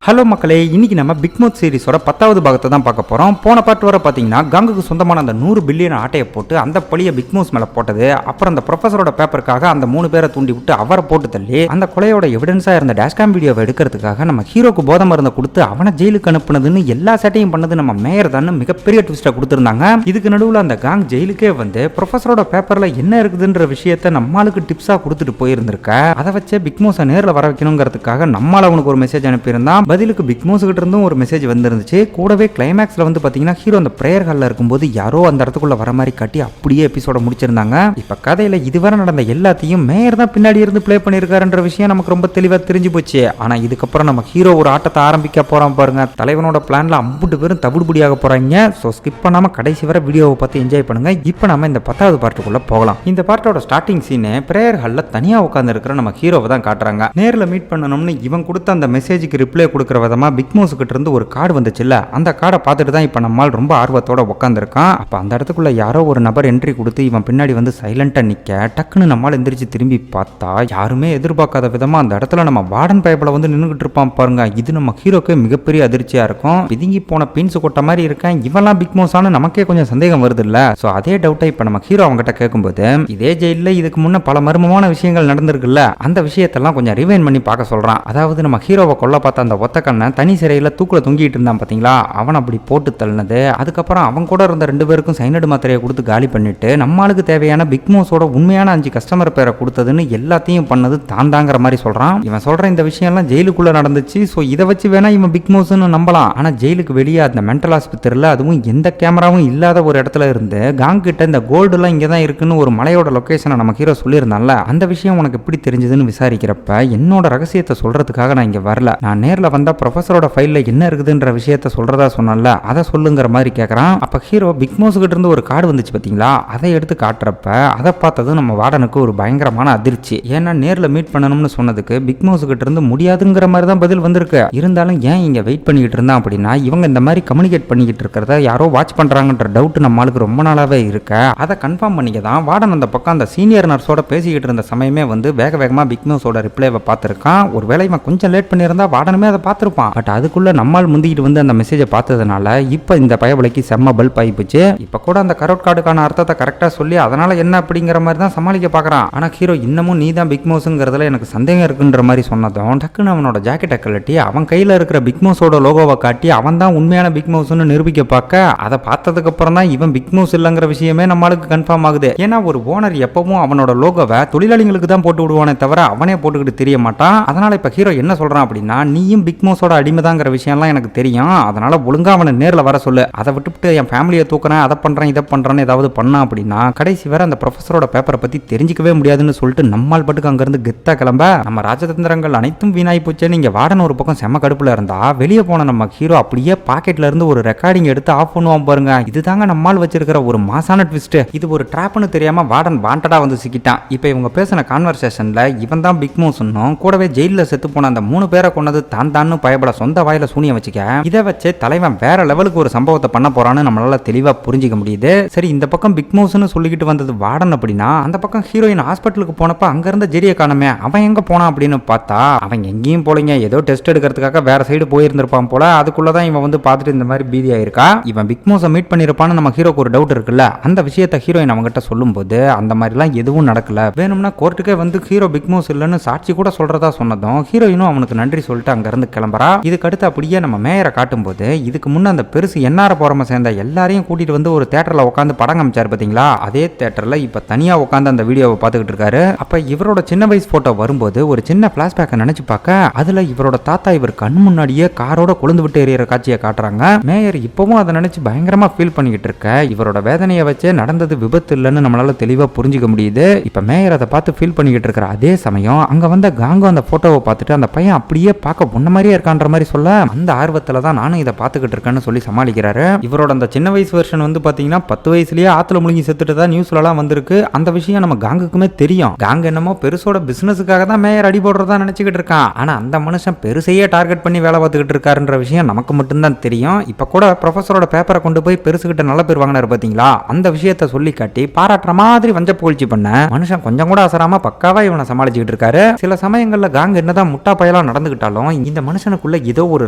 Hello மக்களே, இன்னைக்கு நம்ம பிக் மவுத் சீரிஸோட 10வது பாகத்தை தான் பார்க்க போறோம். போன பார்ட் வர பாத்தீங்கன்னா காங்குக்கு சொந்தமான அந்த 100 பில்லியன் ஆட்டையை போட்டு அந்த பழிய பிக் மவுத் மேல போட்டது, அப்புறம் அந்த ப்ரொஃபஸரோட பேப்பருக்காக அந்த 3 பேரை தூண்டி விட்டு அவரை போட்டு தள்ளி அந்த கொலையோட எவிடன்ஸா இருந்த டேஷ்காம் வீடியோவை எடுக்கிறதுக்காக நம்ம ஹீரோக்கு போதை மருந்தை கொடுத்து அவனை ஜெயிலுக்கு அனுப்புனதுன்னு எல்லா சேட்டையும் பண்ணது நம்ம மேயர் தான் மிகப்பெரிய ட்விஸ்டா கொடுத்திருந்தாங்க. இதுக்கு நடுவில் அந்த காங் ஜெயிலுக்கே வந்து ப்ரொஃபஸரோட பேப்பர்ல என்ன இருக்குதுன்ற விஷயத்தை நம்மளுக்கு டிப்ஸா கொடுத்துட்டு போயிருந்திருக்க. அதை வச்சு பிக் மவுஸை நேரில் வர வைக்கணுங்கிறதுக்காக நம்மளால அவனுக்கு ஒரு மெசேஜ் அனுப்பியிருந்தான். பதிலுக்கு பிக் மவுஸ் கிட்ட இருந்தும் ஒரு மெசேஜ் வந்துருந்துச்சு. கூடவே கிளைமேக்ஸ்ல வந்து பாத்தீங்கன்னா ஹீரோ அந்த பிரேயர் ஹால்ல இருக்கும்போது யாரோ அந்த இடத்துக்குள்ள வர மாதிரி காட்டி அப்படியே எபிசோட முடிச்சிருந்தாங்க. இப்ப கதையில இதுவரை நடந்த எல்லாத்தையும் மேயர் தான் பின்னாடி இருந்து பிளே பண்ணிருக்காருன்ற விஷயம் நமக்கு ரொம்ப தெளிவா தெரிஞ்சு போச்சு. ஆனா இதுக்கப்புறம் நம்ம ஹீரோ ஒரு ஆட்டத்தை ஆரம்பிக்க போறோம் பாருங்க. தலைவனோட பிளான்ல 50 பேரும் தவிடுபடியாக போறாங்க. சோ ஸ்கிப் பண்ணாம கடைசி வரை வீடியோவை பார்த்து என்ஜாய் பண்ணுங்க. இப்போ நம்ம இந்த 10வது பார்ட்டுக்குள்ள போகலாம். இந்த பார்ட்டோட ஸ்டார்டிங் சீனே பிரேயர் ஹால்ல தனியா உட்கார்ந்து இருக்கிற நம்ம ஹீரோவை தான் காட்டுறாங்க. நேர்ல மீட் பண்ணணும்னு இவன் கொடுத்த அந்த மெசேஜுக்கு ரிப்ளை கொடுக்கிற விதமா பிக் மவுஸ் கிட்ட இருந்து ஒரு கார்டு வந்துச்சுல்ல, அந்த கார்டை பார்த்துட்டு தான் இப்ப நம்மால் ரொம்ப ஆர்வத்தோட உட்காந்துருக்கான். அப்ப அந்த இடத்துக்குள்ள யாரோ ஒரு நபர் என்ட்ரி கொடுத்து இவன் பின்னாடி வந்து சைலண்டா நிக்க, டக்குன்னு நம்மால் எந்திரிச்சு திரும்பி பார்த்தா யாருமே எதிர்பார்க்காத விதமா அந்த இடத்துல நம்ம வார்டன் பைப்ல வந்து நின்றுகிட்டு இருப்பான் பாருங்க. இது நம்ம ஹீரோக்கு மிகப்பெரிய அதிர்ச்சியா இருக்கும். பிதுங்கி போன பீன்ஸ் கொட்ட மாதிரி இருக்கேன், இவெல்லாம் பிக் மவுஸானு நமக்கே கொஞ்சம் சந்தேகம் வருது இல்ல. சோ அதே டவுட்டை இப்ப நம்ம ஹீரோ அவங்ககிட்ட கேட்கும்போது இதே ஜெயில இதுக்கு முன்ன பல மர்மமான விஷயங்கள் நடந்திருக்குல்ல, அந்த விஷயத்தெல்லாம் கொஞ்சம் ரிவைன் பண்ணி பார்க்க சொல்றான். அதாவது நம்ம ஹீரோவை கொல்ல பார்த்த அந்த ஒத்த கண்ணை தனி சிறையில் தூக்கில் தொங்கிட்டு இருந்தான் பார்த்தீங்களா, அவன் அப்படி போட்டு தள்ளினது, அதுக்கப்புறம் அவன் கூட இருந்த 2 பேருக்கும் சைனடு மாத்திரையை கொடுத்து காலி பண்ணிட்டு நம்மளுக்கு தேவையான பிக் மவுஸோட உண்மையான 5 கஸ்டமர் பேரை கொடுத்ததுன்னு எல்லாத்தையும் பண்ணது தான் தாங்கிற மாதிரி சொல்றான். இவன் சொல்ற இந்த விஷயம்லாம் ஜெயிலுக்குள்ள நடந்துச்சு. ஸோ இதை வச்சு வேணா இவன் பிக் மவுஸ்ன்னு நம்பலாம். ஆனா ஜெயிலுக்கு வெளியே அந்த மென்டல் ஆஸ்பத்திரியில் அதுவும் எந்த கேமராவும் இல்லாத ஒரு இடத்துல இருந்து காங் கிட்ட இந்த கோல்டுலாம் இங்கே தான் இருக்குன்னு ஒரு மலையோட லொகேஷனை நம்ம ஹீரோ சொல்லியிருந்தான்ல, அந்த விஷயம் உனக்கு எப்படி தெரிஞ்சதுன்னு விசாரிக்கிறப்ப என்னோட ரகசியத்தை சொல்றதுக்காக நான் இங்க வரல, நான் நேரில் வந்தா ப்ரொஃபஸரோட ஃபைல்ல என்ன இருக்குதுன்ற விஷயத்த சொல்றதா சொன்னால அதை சொல்லுங்கிற மாதிரி கேட்கறான். அப்ப ஹீரோ பிக் மவுஸ் கிட்ட இருந்து ஒரு கார்டு வந்துச்சு பாத்தீங்களா, அதை எடுத்து காட்டுறப்ப அதை பார்த்தது நம்ம வார்டனுக்கு ஒரு பயங்கரமான அதிர்ச்சி. ஏன்னா நேரில் மீட் பண்ணணும்னு சொன்னதுக்கு பிக் மவுஸ் கிட்ட இருந்து முடியாதுங்கிற மாதிரி தான் பதில் வந்திருக்கு. இருந்தாலும் ஏன் இங்க வெயிட் பண்ணிக்கிட்டு இருந்தான் அப்படின்னா இவங்க இந்த மாதிரி கம்யூனிகேட் பண்ணிக்கிட்டு இருக்கிறத யாரோ வாட்ச் பண்றாங்கன்ற டவுட் நம்மளுக்கு ரொம்ப நாளாவே இருக்க. அதை கன்ஃபார்ம் பண்ணிக்க தான் வார்டன் அந்த பக்கம் அந்த சீனியர் நர்ஸோட பேசிக்கிட்டு இருந்த சமயமே வந்து வேக வேகமா பிக் மவுஸோட ரிப்ளைவை பார்த்திருக்கான். ஒரு வேளை இவன் கொஞ்சம் லேட் பண்ணியிருந்தா வார்டனுமே அதை பார்த்திருப்பான். பட் அதுக்குள்ள நம்மால் முந்திக்கிட்டு வந்து அந்த மெசேஜை பார்த்ததுனால இப்போ இந்த பயவலைக்கு செம்ம பல்ப் ஆயிப்போச்சு. இப்போ கூட அந்த கரோட் கார்டுக்கான அர்த்தத்தை கரெக்டாக சொல்லி அதனால என்ன அப்படிங்கிற மாதிரி தான் சமாளிக்க பார்க்குறான். ஆனால் ஹீரோ இன்னமும் நீ தான் பிக் மவுஸுங்கிறதுல எனக்கு சந்தேகம் இருக்குன்ற மாதிரி சொன்னதும் டக்குன்னு அவனோட ஜாக்கெட்டை கழட்டி அவன் கையில் இருக்கிற பிக் மவுஸோட லோகோவை காட்டி அவன் தான் உண்மையான பிக் மவுஸ்னு நிரூபிக்க பார்க்க, அதை பார்த்ததுக்கு அப்புறம் தான் இவன் பிக் மவுஸ் இல்லைங்கிற விஷயமே நம்மளுக்கு கன்ஃபார்ம் ஆகுது. ஏன்னா ஒரு ஓனர் எப்பவும் அவனோட லோகோவை தொழிலாளிகளுக்கு தான் போட்டு விடுவானே தவிர அவனே போட்டுக்கிட்டு தெரிய மாட்டான். அதனால இப்போ ஹீரோ என்ன சொல்றான் அப்படின்னா நீயும் பிக் மவுஸோட அடிமைதாங்கிற விஷயம்லாம் எனக்கு தெரியும், அதனால ஒழுங்கா அவனை நேரில் வர சொல்லு, அதை விட்டுவிட்டு என் ஃபேமிலியை தூக்குறேன் அதை பண்றேன் இதை பண்றேன்னு ஏதாவது பண்ணா அப்படின்னா கடைசி வரை அந்த ப்ரொஃபஸரோட பேப்பரை பத்தி தெரிஞ்சிக்கவே முடியாதுன்னு சொல்லிட்டு நம்மால் பட்டுக்கு அங்கிருந்து கெத்தா கிளம்ப நம்ம ராஜதந்திரங்கள் அனைத்தும் வீணாய் போச்சு. நீங்க வார்டன் ஒரு பக்கம் செம்ம கடுப்புல இருந்தா வெளியே போன நம்ம ஹீரோ அப்படியே பாக்கெட்ல இருந்து ஒரு ரெக்கார்டிங் எடுத்து ஆஃப் பண்ணுவான் பாருங்க. இதுதாங்க நம்மால் வச்சிருக்கிற ஒரு மாசான ட்விஸ்ட். இது ஒரு ட்ராப்னு தெரியாம வார்டன் வாண்டடா வந்து சிக்கிட்டான். இப்போ இவங்க பேசின கான்வர்சேஷன்ல இவன் தான் பிக் மவுஸ்னும் கூடவே ஜெயில செத்து போன அந்த 3 பேரை கொண்டது தான் தான்னு பயப்பட சொந்த வாயில சூனியம் வச்சுக்க, இதை வச்சு தலைவன் வேற லெவலுக்கு ஒரு சம்பவத்தை பண்ண போறான்னு நம்மளால தெளிவா புரிஞ்சிக்க முடியுது. சரி, இந்த பக்கம் பிக் மவுஸ்னு சொல்லிக்கிட்டு வந்தது வார்டன் அப்படின்னா அந்த பக்கம் ஹீரோயின் ஹாஸ்பிட்டலுக்கு போனப்ப அங்க இருந்த ஜெரிய காணமே, அவன் எங்க போனான் அப்படின்னு பார்த்தா அவன் எங்கேயும் போலங்க, ஏதோ டெஸ்ட் எடுக்கிறதுக்காக வேற சைடு போயிருந்திருப்பான் போல. அதுக்குள்ளதான் இவன் வந்து பார்த்துட்டு இந்த மாதிரி பீதி ஆயிருக்கா. இவன் பிக் மவுஸை மீட் பண்ணிருப்பான்னு நம்ம ஹீரோக்கு ஒரு டவுட் இருக்குல்ல, அந்த விஷயத்தை ஹீரோயின் அவங்ககிட்ட சொல்லும் போது அந்த மாதிரிலாம் எதுவும் நடக்கல, வேணும்னா கோர்ட்டுக்கே வந்து ஹீரோ பிக் மவுஸ் இல்லைன்னு சாட்சி கூட சொல்றதா சொன்னதும் ஹீரோயினும் அவனுக்கு நன்றி சொல்லிட்டு அங்க இருந்து கிளம்புறா. இதுக்கு அடுத்து அப்படியே நம்ம மேயரை காட்டும் போது இதுக்கு முன்ன அந்த பெருசு என்ஆர் போறம சேர்ந்த எல்லாரையும் கூட்டிட்டு வந்து ஒரு தியேட்டர்ல உட்காந்து படம் காமிச்சாரு பாத்தீங்களா, அதே தியேட்டர்ல இப்ப தனியா உட்காந்து அந்த வீடியோவை பார்த்துக்கிட்டு இருக்காரு. அப்ப இவரோட சின்ன வயசு போட்டோ வரும்போது ஒரு சின்ன பிளாஷ்பேக்கை நினைச்சு பார்க்க அதுல இவரோட தாத்தா இவர் கண் முன்னாடியே காரோட கொழுந்து விட்டு எறிகிற காட்சியை காட்டுறாங்க. மேயர் இப்பவும் அதை நினைச்சு பயங்கரமா ஃபீல் பண்ணிக்கிட்டு இருக்க. இவரோட வேதனையை வச்சு நடந்தது விபத்து இல்லைன்னு நம்மளால தெளிவா புரிஞ்சுக்க முடியுது. இப்ப மேயர் அதை பார்த்து ஃபீல் பண்ணிக்கிட்டு இருக்கிற அதே சமயம் அங்க வந்த காங்கோ அந்த போட்டோவை பார்த்துட்டு அந்த பையன் அப்படியே பார்க்க உன்ன மாதிரியே இருக்கான்ற மாதிரி சொல்ல அந்த ஆர்வத்துல தான் நானும் இதை பார்த்துக்கிட்டு இருக்கேன்னு சொல்லி சமாளிக்கிறாரு. இவரோட அந்த சின்ன வயசு வெர்ஷன் வந்து பாத்தீங்கன்னா 10 வயசுலயே ஆத்துல முழுங்கி செத்துட்டு தான் நியூஸ்ல எல்லாம் வந்திருக்கு. அந்த விஷயம் நம்ம காங்குக்குமே தெரியும். காங் என்னமோ பெருசோட பிசினஸுக்காக தான் மேயர் அடி போடுறதா நினைச்சுக்கிட்டு இருக்கான். ஆனா அந்த மனுஷன் பெருசையே டார்கெட் பண்ணி வேலை பார்த்துக்கிட்டு இருக்காருன்ற விஷயம் நமக்கு மட்டும்தான் தெரியும். இப்ப கூட ப்ரொஃபஸரோட பேப்பரை கொண்டு போய் பெருசுகிட்ட நல்ல பேர் வாங்கினாரு பாத்தீங்களா, அந்த விஷயத்த சொல்லி காட்டி பாராட்டுற மாதிரி வஞ்ச புகழ்ச்சி பண்ண மனுஷன் கொஞ்சம் கூட அசராம பக்காவா இவனை சமாளிச்சுக்கிட்டு இருக்காரு. சில சமயங்கள்ல காங் என்னதான் முட்டா பயலா நடந்துகிட்டாலும் இந்த மனுஷனுக்குள்ள ஏதோ ஒரு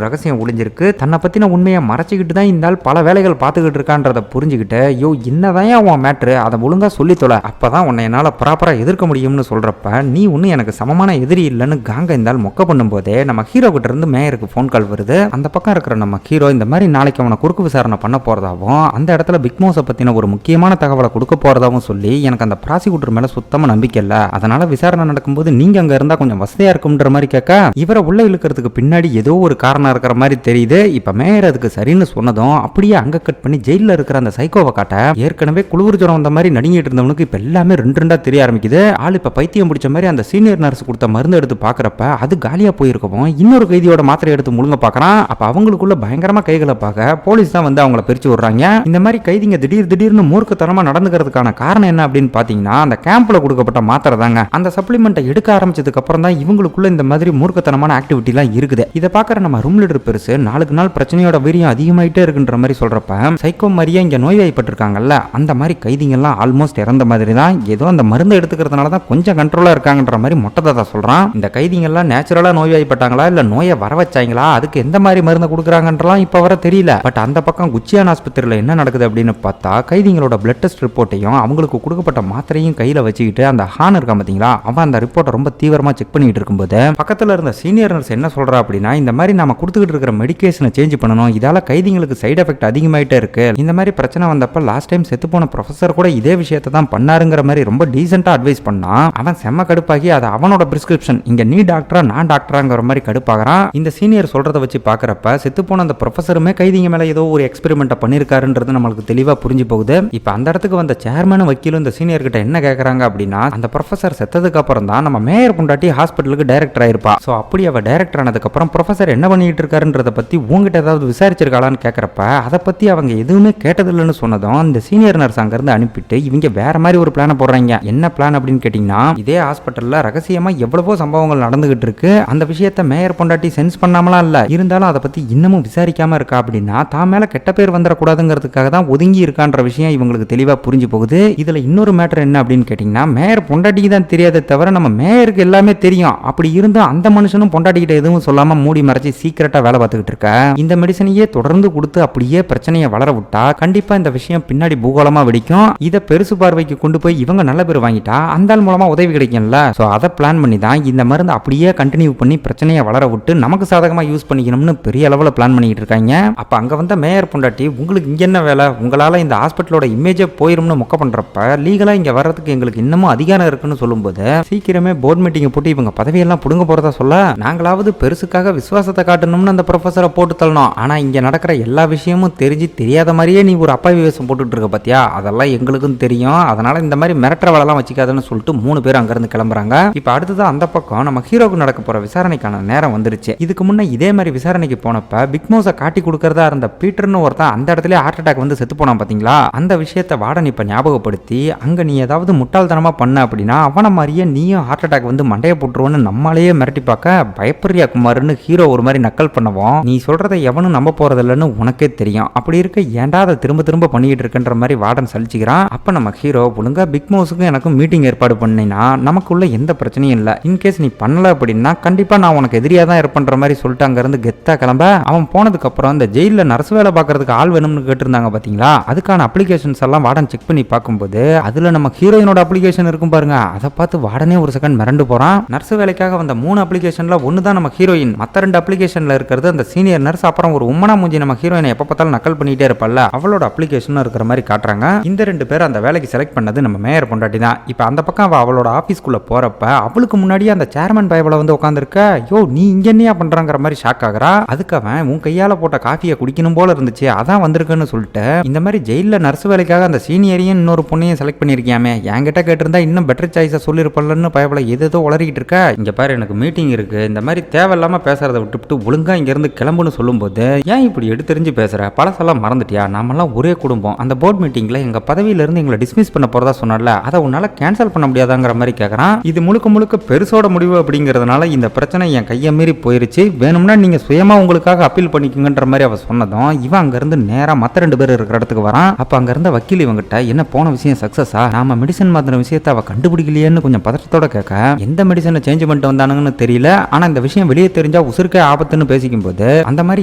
ரகசியம் ஒளிஞ்சிருக்கு, தன்னை பத்தின உண்மையை மறைச்சிக்கிட்டு தான் இந்த ஆள் பல வேலைகள் பார்த்துக்கிட்டு இருக்கான்றத புரிஞ்சுக்கிட்டு, யோ என்னதான் உன் மேட்ரு, அதை ஒழுங்கா சொல்லி தொலை, அப்பதான் உன்னை என்னால ப்ராப்பரா எதிர்க்க முடியும்னு சொல்றப்ப, நீ ஒன்னும் எனக்கு சமமான எதிரி இல்லைன்னு காங்க இந்த ஆள் மொக்க பண்ணும்போதே நம்ம ஹீரோ கிட்ட இருந்து மேயருக்கு போன் கால் வருது. அந்த பக்கம் இருக்கிற நம்ம ஹீரோ இந்த மாதிரி நாளைக்கு அவனை குறுக்கு விசாரணை பண்ண போறதாவும், அந்த இடத்துல பிக் மோஸை பத்தின ஒரு முக்கியமான தகவலை கொடுக்க போறதாவும் சொல்லி, எனக்கு அந்த ப்ராசிக்யூட்டர் மேல சுத்தமா நம்பிக்கை இல்ல, அதனால விசாரணை நடக்கும்போது நீங்க அங்க இருந்தா கொஞ்சம் வசதியா இருக்கும்ன்ற மாதிரி கேட்க, இவரை உள்ள இழுக்கிறதுக்கு பின்னாடி ஏதோ ஒரு காரணம் இருக்கிற மாதிரி தெரியுது. இப்ப மேயர் அதுக்கு சரின்னு சொன்னதும் அப்படியே அங்க கட் பண்ணி ஜெயில இருக்கிற அந்த சைக்கோவை காட்ட, ஏற்கனவே குளிர் ஜுரம் வந்த மாதிரி நடுங்கிட்டு இருந்தவனுக்கு இப்ப எல்லாமே ரெண்டு ரெண்டா தெரிய ஆரம்பிக்குது. ஆள் இப்ப பைத்தியம் பிடிச்ச மாதிரி அந்த சீனியர் நர்ஸ் கொடுத்த மருந்து எடுத்து பாக்குறப்ப அது காலியா போயிருக்கும். இன்னொரு கைதியோட மாத்திரை எடுத்து முழுங்க பாக்குறான். அப்ப அவங்களுக்குள்ள பயங்கரமா கைகளை பார்க்க போலீஸ் தான் வந்து அவங்கள பிரிச்சு விடுறாங்க. இந்த மாதிரி கைதிங்க திடீர்னு மூர்க்கத்தனமா நடந்துக்கிறதுக்கான காரணம் என்ன அப்படின்னு பாத்தீங்கன்னா, அந்த கேம்ப்ல கொடுக்கப்பட்ட மாத்திரை தாங்க. அந்த சப்ளிமெண்ட்டை எடுக்க ஆரம்பிச்சதுக்கு அப்புறம் தான் இவங்களுக்குள்ள இந்த மாதிரி மூர்க்கத்தனமான ஆக்டிவிட்டி எல்லாம் இருக்குது. இதை பாக்குற நம்ம ரூம் லீடர் பெருசு நாளுக்கு நாள் பிரச்சனையோட வீரியம் அதிகமாயிட்டே இருக்குன்ற மாதிரி சொல்றப்ப, சைக்கோ மாதிரியே இங்க நோய்வாய்ப்பட்டிருக்காங்கல்ல, அந்த மாதிரி கைதிங்க எல்லாம் ஆல்மோஸ்ட் இறந்த மாதிரி தான், ஏதோ அந்த மருந்து எடுத்துக்கிறதுனால தான் கொஞ்சம் கண்ட்ரோலா இருக்காங்கன்ற மாதிரி மொட்டை தாத்தா சொல்றான். இந்த கைதிங்க எல்லாம் நேச்சுரலா நோய்வாய்ப்பட்டாங்களா இல்ல நோயை வர வச்சாங்களா, அதுக்கு எந்த மாதிரி மருந்து கொடுக்குறாங்கன்றலாம் இப்ப வர தெரியல. பட் அந்த பக்கம் குச்சியான் ஆஸ்பத்திரியில என்ன நடக்குது அப்படின்னு பார்த்தா, கைதிங்களோட பிளட் டெஸ்ட் ரிப்போர்ட்டையும் அவங்களுக்கு கொடுக்கப்பட்ட மாத்திரையும் கையில வச்சுக்கிட்டு அந்த ஹான் இருக்கா பாத்தீங்களா, அவன் அந்த ரிப்போர்ட்டை ரொம்ப தீவிரமா செக் பண்ணிட்டு இருக்கும்போது பக்கத்துல இருந்த சீனியர் நர்ஸ் என்ன சொல்றா அப்படின்னா, இந்த மாதிரி நாம கொடுத்துக்கிட்டு இருக்கிற மெடிகேஷனை சேஞ்ச் பண்ணணும், இதால கைதிங்களுக்கு சைடு எஃபெக்ட் அதிகமாயிட்டே இருக்கு, இந்த மாதிரி பிரச்சனை வந்தப்ப லாஸ்ட் டைம் செத்து போன ப்ரொஃபசர் கூட இதே விஷயத்தை தான் பண்ணாருங்கிற மாதிரி ரொம்ப டீசென்ட்டா அட்வைஸ் பண்ணா. அவன் செம்ம கடுப்பாகி அது அவனோட பிரிஸ்கிரிப்ஷன், இங்க நீ டாக்டரா நான் டாக்டராங்கிற மாதிரி கடுப்பாகிறான். இந்த சீனியர் சொல்றதை வச்சு பாக்குறப்ப செத்து போன அந்த ப்ரொஃபசருமே கைதிங்க மேல ஏதோ ஒரு எக்ஸ்பெரிமெண்ட் பண்ணிருக்காருன்றது நம்மளுக்கு தெளிவா புரிஞ்சு போகுது. இப்ப அந்த இடத்துக்கு வந்த சேர்மனும் வக்கீலும் இந்த சீனியர் கிட்ட என்ன கேக்குறாங்க அப்படின்னா, அந்த ப்ரொஃபசர் செத்ததுக்கு அப்புறம் தான் நம்ம மேயர் பொண்டாட்டி ஹாஸ்பிட்டலுக்கு டைரக்டர் ஆயிருப்பா, சோ அப்படி அவ டைரக்டர் ஆனதுக்கு அப்புறம் ப்ரொஃபசர் என்ன பண்ணிட்டு இருக்காருன்றத பத்தி உங்ககிட்ட ஏதாவது விசாரிச்சிருக்காளான்னு கேக்குறப்ப, அதை பத்தி அவங்க எதுவுமே கேட்டதில்லைன்னு சொன்னதும் இந்த சீனியர் நர்ஸ் அங்க இருந்து அனுப்பிட்டு இவங்க வேற மாதிரி ஒரு பிளான போடுறாங்க. என்ன பிளான் அப்படின்னு கேட்டீங்கன்னா, இதே ஹாஸ்பிட்டல்ல ரகசியமா எவ்வளவோ சம்பவங்கள் நடந்துகிட்டு இருக்கு, அந்த விஷயத்தை மேயர் பொண்டாட்டி சென்ஸ் பண்ணாமலாம் இல்ல, இருந்தாலும் அதை பத்தி இன்னமும் விசாரிக்காம இருக்கா அப்படின்னா தான் மேல கெட்ட பேர் வந்துடக்கூடாதுங்கிறதுக்காக தான் ஒதுங்கி இருக்கான்ற விஷயம் இவங்களுக்கு தெளிவா புரிஞ்சு போகுது. இதுல இன்னொரு மேட்டர் என்ன அப்படின்னு கேட்டீங்கன்னா, மேயர் பொண்டாட்டிக்கு தான் தெரியாதே தவிர நம்ம மேயருக்கு எல்லாமே தெரியும். அப்படி இருந்தும் அந்த மனுஷனும் பொண்டாட்டிக்கிட்ட எதுவும் சொல்லாம மூடி மறைச்சு சீக்கிரட்டா வேலை பார்த்துக்கிட்டு இருக்க, இந்த மெடிசனையே தொடர்ந்து கொடுத்து அப்படியே பிரச்சனையை வளர விட்டா கண்டிப்பா இந்த விஷயம் பின்னாடி பூகோளமா வெடிக்கும். இதை பெருசு பார்வைக்கு கொண்டு போய் இவங்க நல்ல பேர் வாங்கிட்டா அந்த ஆள் மூலமா உதவி கிடைக்கும்ல, சோ அதை பிளான் பண்ணி தான் இந்த மருந்து அப்படியே கண்டினியூ பண்ணி பிரச்சனையை வளர விட்டு நமக்கு சாதகமா யூஸ் பண்ணிக்கணும்னு பெரிய அளவுல பிளான் பண்ணிட்டு இருக்காங்க. அப்ப அங்க வந்த மேயர் பொண்டாட்டி, உங்களுக்கு இங்க என்ன வேலை, உங்களால இந்த ஹாஸ்பிட்டலோட இமேஜே போயிரும்னு மொக்க பண்றப்ப, லீகலா இங்க வர்றதுக்கு எங்களுக்கு இன்னமும் அதிகாரம் இருக்குன்னு சொல்லும்போது சீக்கிரமே போர்ட் மீட்டிங் போட்டு இவங்க பதவியெல்லாம் புடுங்க போறதா சொல்ல, நாங்களாவது பெருசுக்காக விசுவாசத்தை காட்டணும்னு அந்த ப்ரொஃபஸரை போட்டு தள்ளணும், ஆனா இங்க நடக்கிற எல்லா விஷயமும் தெரிஞ்சு தெரியாத மாதிரியே நீ ஒரு அப்பாவி வேஷம் போட்டுட்டு இருக்க பாத்தியா, அதெல்லாம் எங்களுக்கும் தெரியும், அதனால இந்த மாதிரி மிரட்டுற வேலைலாம் வச்சுக்காதுன்னு சொல்லிட்டு 3 பேர் அங்க இருந்து கிளம்புறாங்க. இப்ப அடுத்ததான் அந்த பக்கம் நம்ம ஹீரோக்கு நடக்க போற விசாரணைக்கான நேரம் வந்துருச்சு. இதுக்கு முன்ன இதே மாதிரி விசாரணைக்கு போனப்ப பிக் மோஸை காட்டி கொடுக்கறதா இருந்த பீட்டர்னு ஒருத்தன் அந்த இடத்துல ஹார்ட் அட்டாக் வந்து செத்து போனான் பாத்தீங்களா, அந்த விஷயத்தை வார்டன் இப்ப ஞாபகப்படுத்தி, அங்க நீ ஏதாவது முட்டாள்தனமா பண்ண அப்படின்னா அவன மாதிரியே நீயும் ஹார்ட் அட்டாக் வந்து மண்டைய போட்டுருவோன்னு நம்மளையே மிரட்டி பார்க்க, பயப்படுறியா குமார்னு ஹீரோ ஒரு மாதிரி நக்கல் பண்ணவும், நீ சொல்றதை எவனும் நம்ப போறதில்லன்னு உனக்கே தெரியும், அப்படி இருக்க ஏன்டா அதை திரும்ப திரும்ப பண்ணிட்டு இருக்குன்ற மாதிரி வார்டன் சலிச்சுக்கிறான். அப்ப நம்ம ஹீரோ, ஒழுங்கா பிக் மோஸுக்கும் எனக்கும் மீட்டிங் ஏற்பாடு பண்ணினா நமக்குள்ள எந்த பிரச்சனையும் இல்ல, இன்கேஸ் நீ பண்ணல அப்படின்னா கண்டிப்பா நான் உனக்கு எதிரியா தான் இருப்பன்ற மாதிரி சொல்லிட்டு அங்க இருந்து கெத்தா கிளம்ப, அவன் போனதுக்கு அப்புறம் இந்த ஜெயில நர்ஸ் வேலை பார்க்கறதுக்கு ஆள் வேணும்னு கேட்டிருந்தாங்க பாத்தீங்களா, அதுக்கான அப்ளிகேஷன்ஸ் எல்லாம் வார்டன் செக் பண்ணி பார்க்கும்போது அதுல நம்ம ஹீரோயினோட அப்ளிகேஷன் இருக்கும் பாருங்க, அதை பார்த்து வார்டனே ஒரு செகண்ட் மிரண்டு போறான். நர்ஸ் வேலைக்காக வந்த 3 அப்ளிகேஷன்ல ஒன்னு தான் நம்ம ஹீரோயின், மத்த 2 அப்ளிகேஷன்ல இருக்கிறது அந்த சீனியர் நர்ஸ், அப்புறம் ஒரு உம்மனா மூஞ்சி நம்ம ஹீரோயினை எப்ப பார்த்தாலும் நக்கல் பண்ணிட்டே இருப்பல்ல அவளோட அப்ளிகேஷன் இருக்கிற மாதிரி காட்டுறாங்க. இந்த 2 பேர் அந்த வேலைக்கு செலக்ட் பண்ணது நம்ம மேயர் பொண்டாட்டி தான். இப்ப அந்த பக்கம் அவளோட ஆபீஸ்க்குள்ள போறப்ப அவளுக்கு முன்னாடியே அந்த சேர்மன் பைபிள வந்து உட்காந்துருக்க, யோ நீ இங்க என்னையா பண்றாங்கிற மாதிரி ஷாக் ஆகுறா. அதுக்கு அவன், உன் கையால போட்ட காஃபியை குடிக்கணும் போல இருந்துச்சு அதான் வந்திருக்குன்னு சொல்லிட்டு, இந்த மாதிரி ஜெயில நர்ஸ் வேலைக்காக அந்த சீனியரையும் இன்னொரு பொண்ணையும் செலக்ட் பண்ணிருக்கியாமே, என்கிட்ட கேட்டிருந்தா இன்னும் பெட்டர் சாய்ஸை சொல்லிருப்பலன்னு பைபிள ஏதோ உளறிக்கிட்டு இருக்க, இங்க பாரு எனக்கு மீட்டிங் இருக்கு, இந்த மாதிரி தேவையில்லாம பேசுறதை விட்டுவிட்டு ஒழுங்கா இங்க இருந்து கிளம்புன்னு சொல்லும்போது, ஏன் இப்படி எடுத்தெரிஞ்சு பேசுற, பழசெல்லாம் மறந்துட்டியா, நாமெல்லாம் ஒரே குடும்பம், அந்த போர்ட் மீட்டிங்ல எங்க பதவியில இருந்து எங்களை டிஸ்மிஸ் பண்ண போறதா சொன்னால அதை உன்னால கேன்சல் பண்ண முடியாதாங்கிற மாதிரி கேட்கறான். இது முழுக்க முழுக்க பெருசோட முடிவு அப்படிங்கிறதுனால இந்த பிரச்சனை என் கையை மீறி போயிருச்சு, வேணும்னா நீங்க சுயமா உங்களுக்காக அப்பீல் பண்ணிக்கங்கன்ற மாதிரி அவ சொன்னதும் இவன் அங்க இருந்து நேரா மத்த 2 பேர் இருக்கிற இடத்துக்கு வரான். அப்ப அங்க இருந்த வக்கீல் இவங்கிட்ட, என்ன போன விஷயம் சக்சஸா, நாம மெடிசன் மாத்திர விஷயத்தை அவ கண்டுபிடிக்கலையேன்னு கொஞ்சம் பதட்டத்தோட கேட்க, எந்த மெடிசனை சேஞ்ச் பண்ணிட்டு வந்தானுங்கன்னு தெரியல, ஆனா இந்த விஷயம் வெளியே தெரிஞ்சா தெரிஞ்சா உசுருக்கே ஆபத்துன்னு பேசிக்கும் போது அந்த மாதிரி